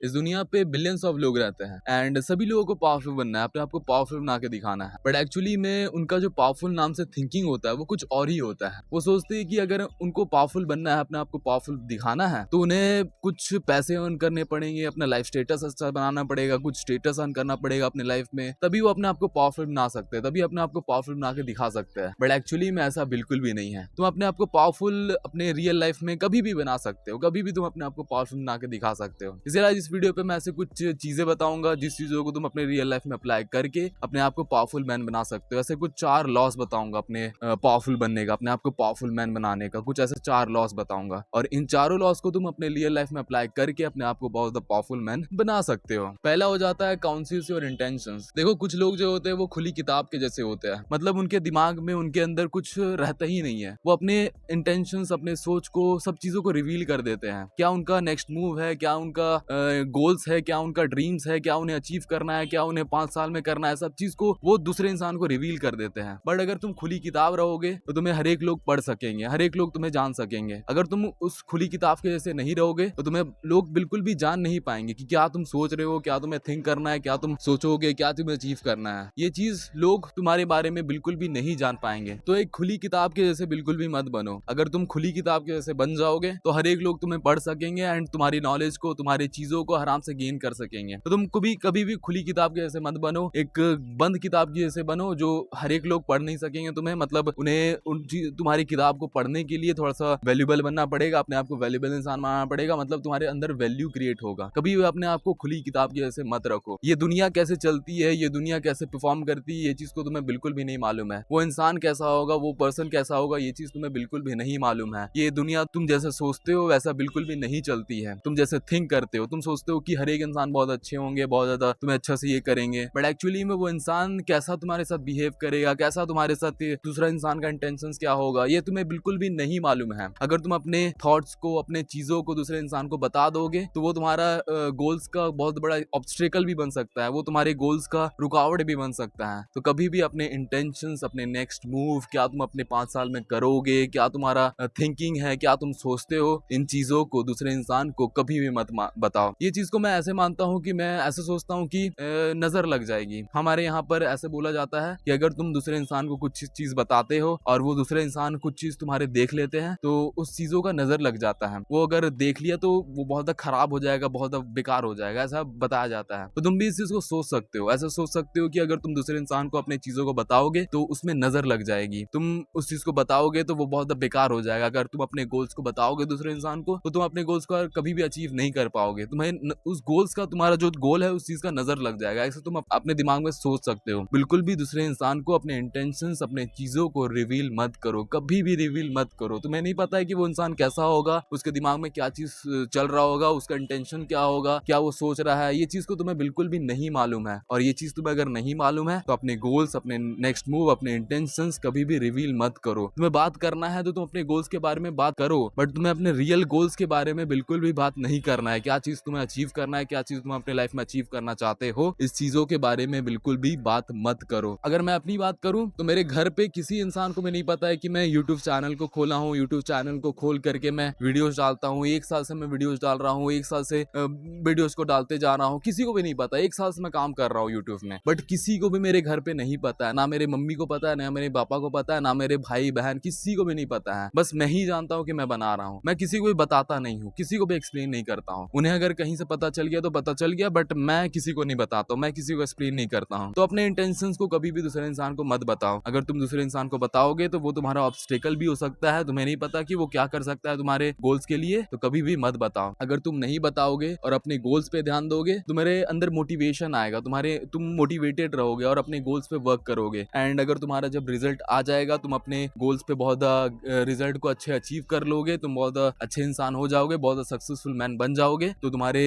इस दुनिया पे बिलियंस ऑफ लोग रहते हैं एंड सभी लोगों को पावरफुल बनना है, अपने आप को पावरफुल बना के दिखाना है। बट एक्चुअली में उनका जो पावरफुल नाम से थिंकिंग होता है वो कुछ और ही होता है। वो सोचते हैं कि अगर उनको पावरफुल बनना है, अपने आप को पावरफुल दिखाना है, तो उन्हें कुछ पैसे अर्न करने पड़ेंगे, अपना लाइफ स्टेटस अच्छा बनाना पड़ेगा, कुछ स्टेटस अर्न करना पड़ेगा अपने लाइफ में, तभी वो अपने आप को पावरफुल बना सकते हैं, तभी अपने आप को पावरफुल बना के दिखा सकते हैं। बट एक्चुअली में ऐसा बिल्कुल भी नहीं है। तुम अपने आप को पावरफुल अपने रियल लाइफ में कभी भी बना सकते हो, कभी भी तुम अपने आप को पावरफुल बना के दिखा सकते हो। इसलिए आज इस वीडियो पे मैं ऐसे कुछ चीजें बताऊंगा जिस चीजों को तुम अपने रियल लाइफ में अप्लाई करके अपने आप को पावरफुल मैन बना सकते हो। ऐसे कुछ 4 लॉस बताऊंगा अपने पावरफुल बनने का, अपने आप को पावरफुल मैन बनाने का, कुछ ऐसे 4 लॉस बताऊंगा और इन चारों लॉस को तुम अपने रियल लाइफ में अप्लाई करके अपने आप को बहुत पावरफुल मैन बना सकते हो। पहला हो जाता है काउंसिल्स योर इंटेंशंस। देखो कुछ लोग जो होते हैं वो खुली किताब के जैसे होते हैं, मतलब उनके दिमाग में, उनके अंदर कुछ रहता ही नहीं है। वो अपने इंटेंशंस, अपने सोच को, सब चीजों को रिवील कर देते हैं। क्या उनका नेक्स्ट मूव है, क्या उनका गोल्स है, क्या उनका ड्रीम्स है, क्या उन्हें अचीव करना है, क्या उन्हें 5 साल में करना है, सब चीज को वो दूसरे इंसान को रिवील कर देते हैं। बट अगर तुम खुली किताब रहोगे तो तुम्हें हर एक लोग पढ़ सकेंगे, हर एक लोग तुम्हें जान सकेंगे। अगर तुम उस खुली किताब के जैसे नहीं रहोगे तो तुम्हें लोग बिल्कुल भी जान नहीं पाएंगे कि क्या तुम सोच रहे हो, क्या तुम्हें थिंक करना है, क्या तुम सोचोगे, क्या तुम्हें अचीव करना है। ये चीज लोग तुम्हारे बारे में बिल्कुल भी नहीं जान पाएंगे। तो एक खुली किताब के जैसे बिल्कुल भी मत बनो। अगर तुम खुली किताब के जैसे बन जाओगे तो हर एक लोग तुम्हें पढ़ सकेंगे एंड तुम्हारी नॉलेज को, तुम्हारी चीजों को आराम से गेन कर सकेंगे। तो तुम कभी भी खुली किताब के जैसे मत बनो, एक बंद किताब की जैसे बनो जो हर एक लोग पढ़ नहीं सकेंगे तुम्हें। मतलब उन्हें तुम्हारी किताब को पढ़ने के लिए थोड़ा सा वैल्यूएबल बनना पड़ेगा, अपने आप को वैल्यूएबल इंसान बनाना पड़ेगा, मतलब तुम्हारे अंदर वैल्यू क्रिएट होगा। कभी भी अपने आप को खुली किताब के जैसे मत रखो। ये दुनिया कैसे चलती है, ये दुनिया कैसे परफॉर्म करती है, ये चीज को तुम्हें बिल्कुल भी नहीं मालूम है। वो इंसान कैसा होगा, वो पर्सन कैसा होगा, ये चीज तुम्हें बिल्कुल भी नहीं मालूम है। ये दुनिया तुम जैसे सोचते हो वैसा बिल्कुल भी नहीं चलती है। तुम जैसे थिंक करते हो, तुम सोचते हो कि हर एक इंसान बहुत अच्छे होंगे, बहुत ज्यादा तुम्हें अच्छा से ये करेंगे, बट एक्चुअली में वो इंसान कैसा तुम्हारे साथ बिहेव करेगा, कैसा तुम्हारे साथ दूसरा इंसान का इंटेंशंस क्या होगा, ये तुम्हें बिल्कुल भी नहीं मालूम है। अगर तुम अपने थॉट्स को, अपने चीजों को दूसरे इंसान को बता दोगे तो वो तुम्हारा गोल्स का बहुत बड़ा ऑब्स्टेकल भी बन सकता है, वो तुम्हारे गोल्स का रुकावट भी बन सकता है। तो कभी भी अपने इंटेंशंस, अपने नेक्स्ट मूव, क्या तुम अपने 5 साल में करोगे, क्या तुम्हारा थिंकिंग है, क्या तुम सोचते हो, इन चीजों को दूसरे इंसान को कभी भी मत बताओ। ये चीज को मैं ऐसे मानता हूँ कि मैं ऐसे सोचता हूँ कि नजर लग जाएगी। हमारे यहाँ पर ऐसे बोला जाता है कि अगर तुम दूसरे इंसान को कुछ चीज बताते हो और वो दूसरे इंसान कुछ चीज तुम्हारे देख लेते हैं तो उस चीजों का नजर लग जाता है। वो अगर देख लिया तो वो बहुत खराब हो जाएगा, बहुत बेकार हो जाएगा, ऐसा बताया जाता है। तो तुम भी इस चीज को सोच सकते हो, ऐसा सोच सकते हो कि अगर तुम दूसरे इंसान को अपने चीजों को बताओगे तो उसमें नजर लग जाएगी। तुम उस चीज को बताओगे तो वो बहुत बेकार हो जाएगा। अगर तुम अपने गोल्स को बताओगे दूसरे इंसान को तो तुम अपने गोल्स को कभी भी अचीव नहीं कर पाओगे। तुम्हें उस गोल्स का, तुम्हारा जो गोल है उस चीज का नजर लग जाएगा। ऐसे तुम अपने दिमाग में सोच सकते हो। बिल्कुल भी दूसरे इंसान को अपने इंटेंशंस, अपने चीजों को रिवील मत करो, कभी भी रिवील मत करो। तुम्हें नहीं पता है कि वो इंसान कैसा होगा, उसके दिमाग में क्या चीज चल रहा होगा, उसका इंटेंशन क्या होगा, क्या वो सोच रहा है, ये चीज को तुम्हें बिल्कुल भी नहीं मालूम है। और ये चीज तुम्हें अगर नहीं मालूम है तो अपने गोल्स, अपने नेक्स्ट मूव, अपने इंटेंशंस कभी भी रिवील मत करो। तुम्हें बात करना है तो तुम अपने गोल्स के बारे में बात करो, बट तुम्हें अपने रियल गोल्स के बारे में बिल्कुल भी बात नहीं करना है। क्या चीज तुम्हें अचीव करना है, क्या चीज तुम अपने लाइफ में अचीव करना चाहते हो, इस चीजों के बारे में बिल्कुल भी बात मत करो। अगर मैं अपनी बात करूं तो मेरे घर पे किसी इंसान को भी नहीं पता है कि मैं यूट्यूब चैनल को खोला हूं। यूट्यूब चैनल को खोल करके मैं वीडियोस डालता हूं। 1 साल से मैं वीडियोस डाल रहा हूं, 1 साल से वीडियोस को डालते जा रहा हूं। किसी को भी नहीं पता, 1 साल से मैं काम कर रहा हूं यूट्यूब में, बट किसी को भी मेरे घर पे नहीं पता है। ना मेरे मम्मी को पता है, ना मेरे पापा को पता है, ना मेरे भाई बहन, किसी को भी नहीं पता है। बस मैं ही जानता हूं कि मैं बना रहा हूं। मैं किसी को भी बताता नहीं हूं, किसी को भी एक्सप्लेन नहीं करता हूं। उन्हें अगर कहीं से पता चल गया तो पता चल गया, बट मैं किसी को नहीं बताता हूं, मैं किसी को एक्सप्लेन नहीं करता हूं। तो अपने इंटेंशंस को कभी भी दूसरे इंसान को मत बताओ। अगर तुम दूसरे इंसान को बताओगे तो वो तुम्हारा ऑब्स्टेकल भी हो सकता है। तुम्हें नहीं पता कि वो क्या कर सकता है तुम्हारे गोल्स के लिए, तो कभी भी मत बताओ। अगर तुम नहीं बताओगे और अपने गोल्स पे ध्यान दोगे, तुम्हारे अंदर मोटिवेशन आएगा, तुम मोटिवेटेड रहोगे और अपने गोल्स पे वर्क करोगे। एंड अगर तुम्हारा जब रिजल्ट आ जाएगा, तुम अपने गोल्स पे बहुत रिजल्ट को अच्छे अचीव कर लोगे, तुम बहुत अच्छे इंसान हो जाओगे, बहुत सक्सेसफुल मैन बन जाओगे, तो तुम्हारे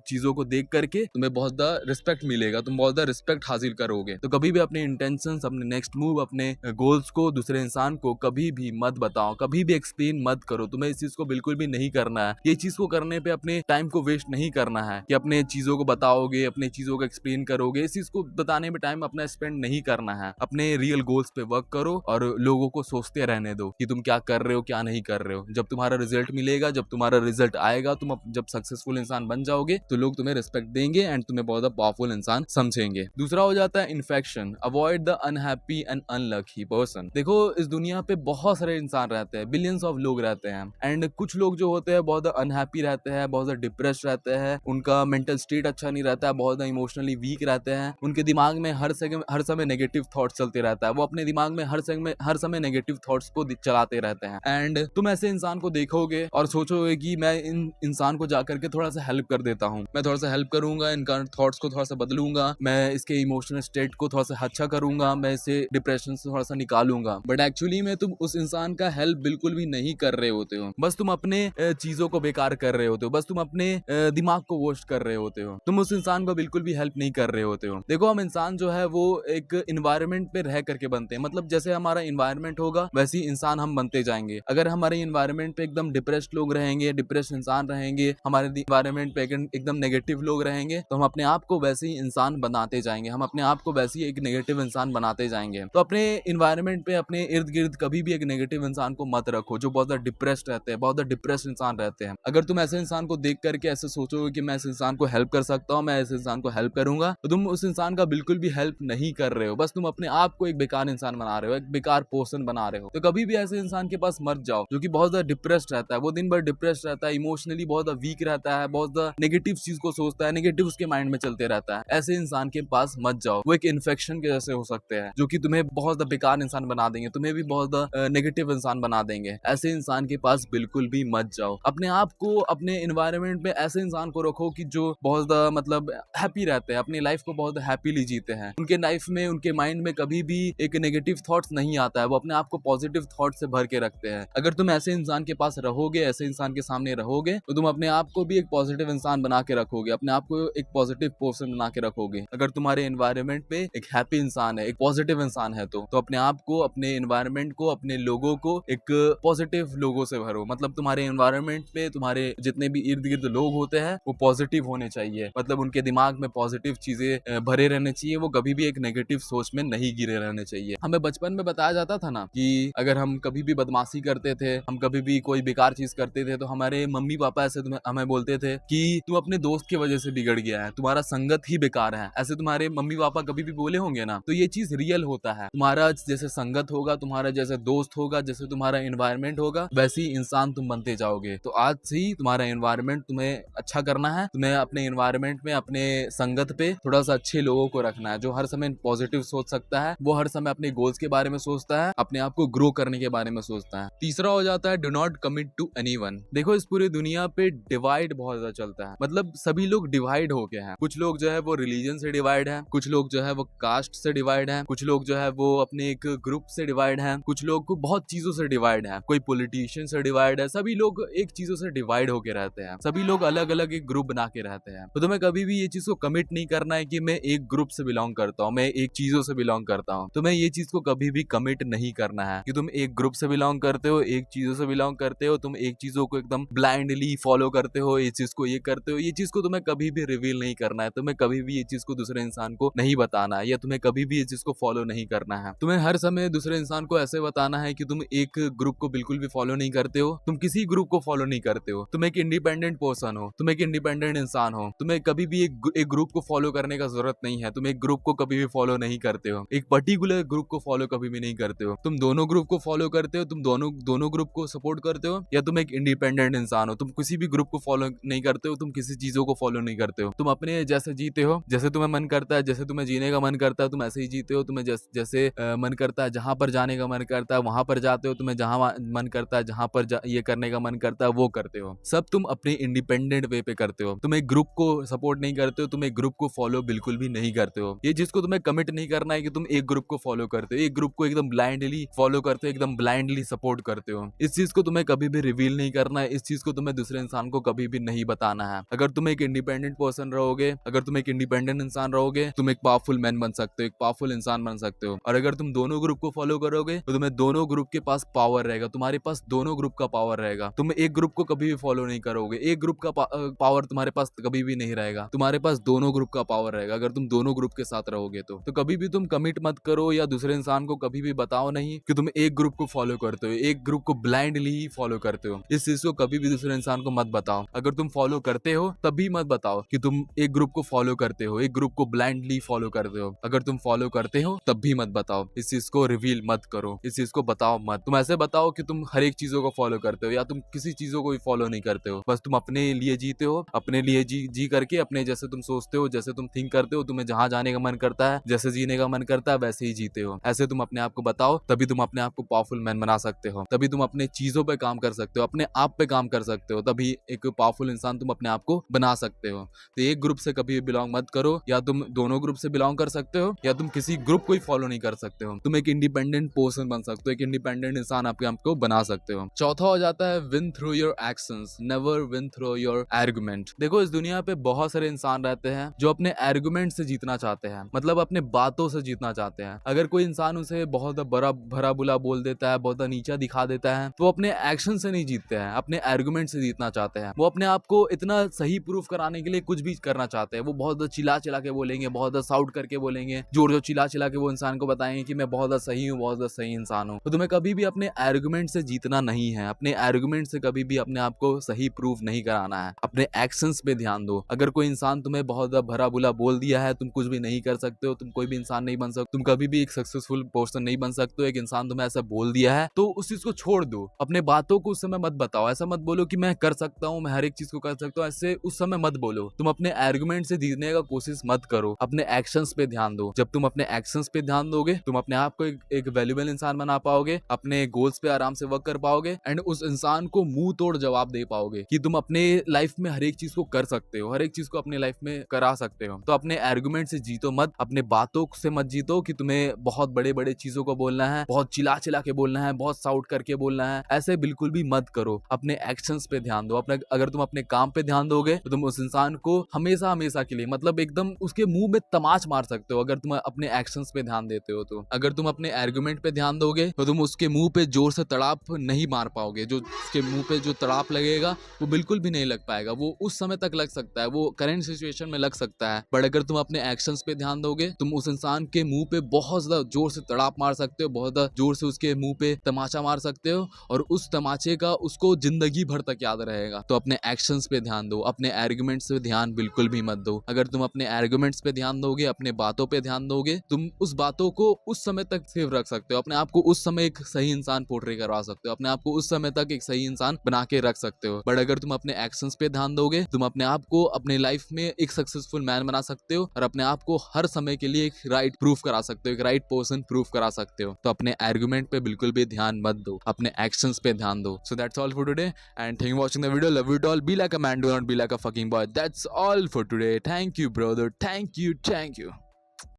चीजों को देख करके तुम्हें बहुत रिस्पेक्ट मिलेगा, तुम बहुत रिस्पेक्ट हासिल करोगे। तो कभी भी अपने इंटेंशंस, अपने नेक्स्ट मूव, अपने गोल्स को दूसरे इंसान को कभी भी मत बताओ, कभी भी एक्सप्लेन मत करो। तुम्हें इस चीज को बिल्कुल भी नहीं करना है। ये चीज को करने पे अपने टाइम को वेस्ट नहीं करना है कि अपने चीजों को बताओगे, अपने चीजों को एक्सप्लेन करोगे। इस चीज को बताने में टाइम अपना स्पेंड नहीं करना है। अपने रियल गोल्स पे वर्क करो और लोगों को सोचते रहने दो कि तुम क्या कर रहे हो, क्या नहीं कर रहे हो। जब तुम्हारा रिजल्ट मिलेगा, जब तुम्हारा रिजल्ट आएगा, तुम जब सक्सेसफुल इंसान बन बन जाओगे तो लोग तुम्हें रिस्पेक्ट देंगे एंड तुम्हें बहुत ज्यादा पावरफुल इंसान समझेंगे। दूसरा हो जाता है infection, avoid the unhappy and unlucky person. देखो इस दुनिया पे बहुत सारे इंसान रहते हैं, बिलियंस ऑफ लोग रहते हैं एंड कुछ लोग जो होते हैं बहुत अनहैप्पी रहते हैं, बहुत ज्यादा डिप्रेस रहते हैं, उनका मेंटल स्टेट अच्छा नहीं रहता है, बहुत ज्यादा इमोशनली वीक रहते हैं, उनके दिमाग में हर समय नेगेटिव थॉट्स चलते रहता है, वो अपने दिमाग में हर समय नेगेटिव थॉट्स को चलाते रहते हैं एंड तुम ऐसे इंसान को देखोगे और सोचोगे कि मैं इन इंसान को जाकर के थोड़ा सा हेल्प कर देता हूँ, मैं थोड़ा सा हेल्प करूंगा, इनका थॉट्स को थोड़ा सा बदलूंगा, मैं इसके इमोशनल स्टेट को थोड़ा सा अच्छा करूंगा, मैं इसे डिप्रेशन से थोड़ा सा निकालूंगा। बट एक्चुअली में तुम उस इंसान का हेल्प बिल्कुल भी नहीं कर रहे होते हो, बस तुम अपने चीजों को बेकार कर रहे होते हो, बस तुम अपने दिमाग को वेस्ट कर रहे होते हो, तुम उस इंसान को बिल्कुल भी हेल्प नहीं कर रहे होते हो। देखो हम इंसान जो है वो एक इन्वायरमेंट पे रह करके बनते हैं, मतलब जैसे हमारा इन्वायरमेंट होगा वैसे ही इंसान हम बनते जाएंगे। अगर हमारे इन्वायरमेंट पे एकदम डिप्रेस्ड लोग रहेंगे, डिप्रेस्ड इंसान रहेंगे, हमारे इन्वायरमेंट पे एकदम नेगेटिव लोग रहेंगे तो हम अपने आप को वैसे ही इंसान बनाते जाएंगे, हम अपने आप को वैसे ही एक नेगेटिव इंसान बनाते जाएंगे। तो अपने इन्वायरमेंट पे अपने इर्द गिर्द कभी भी एक नेगेटिव इंसान को मत रखो जो बहुत ज्यादा डिप्रेस्ड रहते हैं, बहुत ज्यादा डिप्रेस्ड इंसान रहते हैं। अगर तुम ऐसे इंसान को देख करके ऐसे सोचोगे कि मैं इस इंसान को हेल्प कर सकता हूँ, मैं इस इंसान को हेल्प करूंगा, तो तुम उस इंसान का बिल्कुल भी हेल्प नहीं कर रहे हो, बस तुम अपने आप को एक बेकार इंसान बना रहे हो, एक बेकार पर्सन बना रहे हो। तो कभी भी ऐसे इंसान के पास मत जाओ जो कि बहुत ज्यादा डिप्रेस्ड रहता है, वो दिन भर डिप्रेस्ड रहता है, इमोशनली बहुत ज्यादा वीक रहता है, बहुत ज्यादा नेगेटिव चीज को सोचता है, नेगेटिव उसके माइंड में चलते रहता है। ऐसे इंसान के पास मत जाओ, वो एक इन्फेक्शन के जैसे हो सकते हैं जो कि तुम्हें बहुत ज्यादा बेकार इंसान बना देंगे, तुम्हें भी बहुत ज्यादा नेगेटिव इंसान बना देंगे। ऐसे इंसान के पास बिल्कुल भी मत जाओ। अपने आप को अपने इन्वायरमेंट में ऐसे इंसान को रखो कि जो बहुत ज्यादा मतलब हैप्पी रहते हैं, अपनी लाइफ को बहुत हैप्पीली जीते हैं, उनके लाइफ में उनके माइंड में कभी भी एक नेगेटिव थॉट्स नहीं आता है, वो अपने आप को पॉजिटिव थॉट से भर के रखते हैं। अगर तुम ऐसे इंसान के पास रहोगे, ऐसे इंसान के सामने रहोगे तो तुम अपने आप को भी एक पॉजिटिव इंसान बना के रखोगे, अपने आप को एक पॉजिटिव पर्सन बना के रखोगे। अगर तुम्हारे एनवायरनमेंट पे एक हैप्पी इंसान है, एक पॉजिटिव इंसान है तो अपने आप को, अपने एनवायरनमेंट को, अपने लोगों को एक पॉजिटिव लोगों से भरो। मतलब तुम्हारे एनवायरनमेंट पे तुम्हारे जितने भी इर्द गिर्द लोग होते हैं वो पॉजिटिव होने चाहिए, मतलब उनके दिमाग में पॉजिटिव चीजें भरे रहने चाहिए, वो कभी भी एक नेगेटिव सोच में नहीं गिरे रहने चाहिए। हमें बचपन में बताया जाता था ना कि अगर हम कभी भी बदमाशी करते थे, हम कभी भी कोई बेकार चीज करते थे तो हमारे मम्मी पापा ऐसे हमें बोलते थे कि तू अपने दोस्त की वजह से बिगड़ गया है, तुम्हारा संगत ही बेकार है। ऐसे तुम्हारे मम्मी पापा कभी भी बोले होंगे ना, तो ये चीज रियल होता है। तुम्हारा जैसे संगत होगा, तुम्हारा जैसे दोस्त होगा, जैसे तुम्हारा एनवायरनमेंट होगा, वैसे ही इंसान तुम बनते जाओगे। तो आज से ही तुम्हारा एनवायरनमेंट तुम्हें अच्छा करना है, तुम्हें अपने एनवायरनमेंट में, अपने संगत पे थोड़ा सा अच्छे लोगों को रखना है, जो हर समय पॉजिटिव सोच सकता है, वो हर समय अपने गोल्स के बारे में सोचता है, अपने आप को ग्रो करने के बारे में सोचता है। तीसरा हो जाता है do not commit to anyone. देखो इस पूरी दुनिया पे डिवाइड बहुत ज्यादा चलता है, मतलब सभी लोग डिवाइड हो गए हैं। कुछ लोग जो है वो रिलीजन से डिवाइड है, कुछ लोग जो है वो कास्ट से डिवाइड है, कुछ लोग जो है वो अपने एक ग्रुप से डिवाइड है, कुछ लोग को बहुत चीजों से डिवाइड है, कोई पॉलिटिशियन से डिवाइड है। सभी लोग एक चीजों से डिवाइड होके रहते हैं, सभी लोग अलग अलग एक ग्रुप बना के रहते हैं। तो तुम्हें कभी भी ये चीज को कमिट नहीं करना है कि मैं एक ग्रुप से बिलोंग करता हूँ, मैं एक चीजों से बिलोंग करता हूँ। तुम्हें ये चीज को कभी भी कमिट नहीं करना है कि तुम एक ग्रुप से बिलोंग करते हो, एक चीजों से बिलोंग करते हो, तुम एक चीजों को एकदम ब्लाइंडली फॉलो करते हो, ये चीज को ये करते हो। ये चीज को तुम्हें कभी भी रिवील नहीं करना है, तुम्हें कभी भी ये चीज को दूसरे इंसान को नहीं बताना है, या तुम्हें कभी भी ये चीज को फॉलो नहीं करना है। तुम्हें हर समय दूसरे इंसान को ऐसे बताना है कि तुम एक ग्रुप को बिल्कुल भी फॉलो नहीं करते हो, तुम किसी ग्रुप को फॉलो नहीं करते हो, तुम एक इंडिपेंडेंट पर्सन हो, तुम एक इंडिपेंडेंट इंसान हो, तुम्हें कभी भी एक ग्रुप को फॉलो करने का जरूरत नहीं है, तुम एक ग्रुप को कभी भी फॉलो नहीं करते हो, एक पर्टिकुलर ग्रुप को फॉलो कभी भी नहीं करते हो। तुम दोनों ग्रुप को फॉलो करते हो, तुम दोनों ग्रुप को सपोर्ट करते हो, या तुम एक इंडिपेंडेंट इंसान हो, तुम किसी भी ग्रुप को फॉलो नहीं करते हो, तुम किसी चीजों को फॉलो नहीं करते हो। तुम अपने जैसे जीते हो, जैसे तुम्हें मन करता है, जैसे तुम्हें जीने का मन करता है, तुम ऐसे ही जीते हो। तुम्हें जैसे मन करता है, जहां पर जाने का मन करता है वहां पर जाते हो, तुम्हें जहां मन करता है, जहां पर ये करने का मन करता है वो करते हो। सब तुम अपने इंडिपेंडेंट वे पे करते हो, तुम एक ग्रुप को सपोर्ट नहीं करते हो, तुम एक ग्रुप को फॉलो बिल्कुल भी नहीं करते हो। ये जिसको तुम्हें कमिट नहीं करना है कि तुम एक ग्रुप को फॉलो करते हो, एक ग्रुप को एकदम ब्लाइंडली फॉलो करते हो, एकदम ब्लाइंडली सपोर्ट करते हो। इस चीज को तुम्हें कभी भी रिवील नहीं करना है, इस चीज को तुम्हें दूसरे इंसान को कभी भी नहीं बताना है। अगर तुम एक इंडिपेंडेंट पर्सन रहोगे, अगर तुम एक इंडिपेंडेंट इंसान रहोगे, तुम एक पावरफुल मैन बन सकते हो, एक पावरफुल इंसान बन सकते हो। और अगर तुम दोनों ग्रुप को फॉलो करोगे तो तुम्हें दोनों ग्रुप के पास पावर रहेगा, तुम्हारे पास दोनों ग्रुप का पावर रहेगा। तुम एक ग्रुप को कभी भी फॉलो नहीं करोगे, एक ग्रुप का पावर तुम्हारे पास कभी भी नहीं रहेगा, तुम्हारे पास दोनों ग्रुप का पावर रहेगा अगर तुम दोनों ग्रुप के साथ रहोगे तो कभी भी तुम कमिट मत करो, या दूसरे इंसान को कभी भी बताओ नहीं कि तुम एक ग्रुप को फॉलो करते हो, एक ग्रुप को ब्लाइंडली ही फॉलो करते हो। इस चीज को कभी भी दूसरे इंसान को मत बताओ। अगर तुम फॉलो करते हो तभी मत बताओ कि तुम एक ग्रुप को फॉलो करते हो, एक ग्रुप को ब्लाइंडली फॉलो करते हो। अगर तुम फॉलो करते हो तब भी मत बताओ, इस चीज को रिवील मत करो, इस चीज को बताओ मत। तुम ऐसे बताओ कि तुम हर एक चीजों को फॉलो करते हो या तुम किसी चीजों को भी फॉलो नहीं करते हो, बस तुम अपने लिए जीते हो, अपने लिए जी करके अपने जैसे तुम सोचते हो, जैसे तुम थिंक करते हो, तुम्हें जहां जाने का मन करता है, जैसे जीने का मन करता है वैसे ही जीते हो। ऐसे तुम अपने आप को बताओ, तभी तुम अपने आप को पावरफुल मैन बना सकते हो, तभी तुम अपने चीजों पे काम कर सकते हो, अपने आप पे काम कर सकते हो, तभी एक पावरफुल इंसान तुम अपने आप को बना सकते हो। तो एक ग्रुप से कभी बिलोंग मत करो, या तुम दोनों ग्रुप से बिलोंग कर सकते हो या तुम किसी ग्रुप को ही फॉलो नहीं कर सकते हो। तुम एक इंडिपेंडेंट पर्सन बन सकते हो, एक इंडिपेंडेंट इंसान आपके आप को बना सकते हो। चौथा हो जाता है win through your actions, never win through your argument. देखो, इस दुनिया पे बहुत सारे इंसान रहते हैं जो अपने आर्गुमेंट से जीतना चाहते हैं, मतलब अपने बातों से जीतना चाहते हैं। अगर कोई इंसान उसे बहुत बड़ा भरा बुला बोल देता है, बहुत नीचा दिखा देता है, तो अपने एक्शन से नहीं जीतते हैं, अपने आर्गुमेंट से जीतना चाहते हैं। वो अपने आप को इतना सही प्रूफ कराने के लिए कुछ भी करना चाहते हैं। वो बहुत चिल्ला चिल्ला के बोलेंगे, बहुत साउट करके बोलेंगे, जोर जोर चिल्ला चिल्ला के वो इंसान को बताएंगे कि मैं बहुत सही हूँ, बहुत सही इंसान हूँ। तो तुम्हें कभी भी अपने आर्गुमेंट से जीतना नहीं है, अपने आर्गुमेंट से कभी भी अपने आप को सही प्रूफ नहीं कराना है। अपने एक्शंस पे ध्यान दो। अगर कोई इंसान तुम्हें बहुत भरा बुला बोल दिया है, तुम कुछ भी नहीं कर सकते हो, तुम कोई भी इंसान नहीं बन सकते, तुम कभी भी एक सक्सेसफुल पर्सन नहीं बन सकते हो। एक इंसान तुम्हें ऐसा बोल दिया है तो उस चीज को छोड़ दो, अपने बातों को उस समय मत बताओ। ऐसा मत बोलो कि मैं कर सकता हूँ, मैं हर एक चीज को कर सकता हूँ, ऐसे उस समय मत बोलो। तुम अपने आर्गुमेंट से जीतने का कोशिश मत करो, अपने एक्शंस पे ध्यान दो। जब तुम अपने एक्शंस पे ध्यान दोगे, तुम अपने आप को एक वैल्यूएबल इंसान बना पाओगे, अपने गोल्स पे आराम से वर्क कर पाओगे, एंड उस इंसान को मुंह तोड़ जवाब दे पाओगे कि तुम अपने लाइफ में हर एक चीज को कर सकते हो, हर एक चीज को अपने लाइफ में करा सकते हो। तो अपने आर्गुमेंट से जीतो मत, अपने बातों से मत जीतो कि तुम्हें बहुत बड़े बड़े चीजों को बोलना है, बहुत चिल्ला चिल्ला के बोलना है, बहुत साउट करके बोलना है। ऐसे बिल्कुल भी मत करो, अपने एक्शंस पे ध्यान दो। अपने अगर तुम अपने काम पे ध्यान दोगे तो तुम उस इंसान को हमेशा हमेशा के लिए, मतलब एकदम उसके मुंह में तमाच मार सकते हो, अगर तुम अपने एक्शंस पे ध्यान देते हो। तो अगर तुम अपने आर्गुमेंट पे ध्यान दोगे तो तुम उसके मुंह पे जोर से तड़ाप नहीं मार पाओगे। जो उसके मुंह पे जो तड़ाप लगेगा वो बिल्कुल भी नहीं लग पाएगा, वो उस समय तक लग सकता है, वो करंट सिचुएशन में लग सकता है, बट अगर तुम अपने एक्शंस पे ध्यान दोगे, तुम उस इंसान के मुंह पे बहुत ज्यादा जोर से तड़ाप मार सकते हो, बहुत ज्यादा जोर से उसके मुंह पे तमाचा मार सकते हो, और उस तमाचे का उसको जिंदगी भर तक याद रहेगा। तो अपने एक्शंस पे ध्यान दो, अपने आर्गुमेंट्स पे ध्यान बिल्कुल भी मत दो। अगर तुम अपने आर्गुमेंट्स पे ध्यान दोगे, अपने बातों पे ध्यान दोगे, तुम उस बातों को उस समय तक सेव रख सकते हो, अपने आप को उस समय एक सही इंसान पोर्ट्रे करवा सकते हो, अपने आप को उस समय तक एक सही इंसान बना के रख सकते हो। बट अगर तुम अपने एक्शंस पे ध्यान दोगे, तुम अपने आप को अपने लाइफ में एक सक्सेसफुल मैन बना सकते हो, और अपने आप को हर समय के लिए एक राइट प्रूफ करा सकते हो, एक राइट पर्सन प्रूफ करा सकते हो। तो अपने आर्गुमेंट पे बिल्कुल भी ध्यान मत दो, अपने एक्शंस पे ध्यान दो। So that's all for today, and thank you watching the video. Love you all, be like a man, do not be like a fucking boy. That's all for today. Thank you brother, thank you, thank you.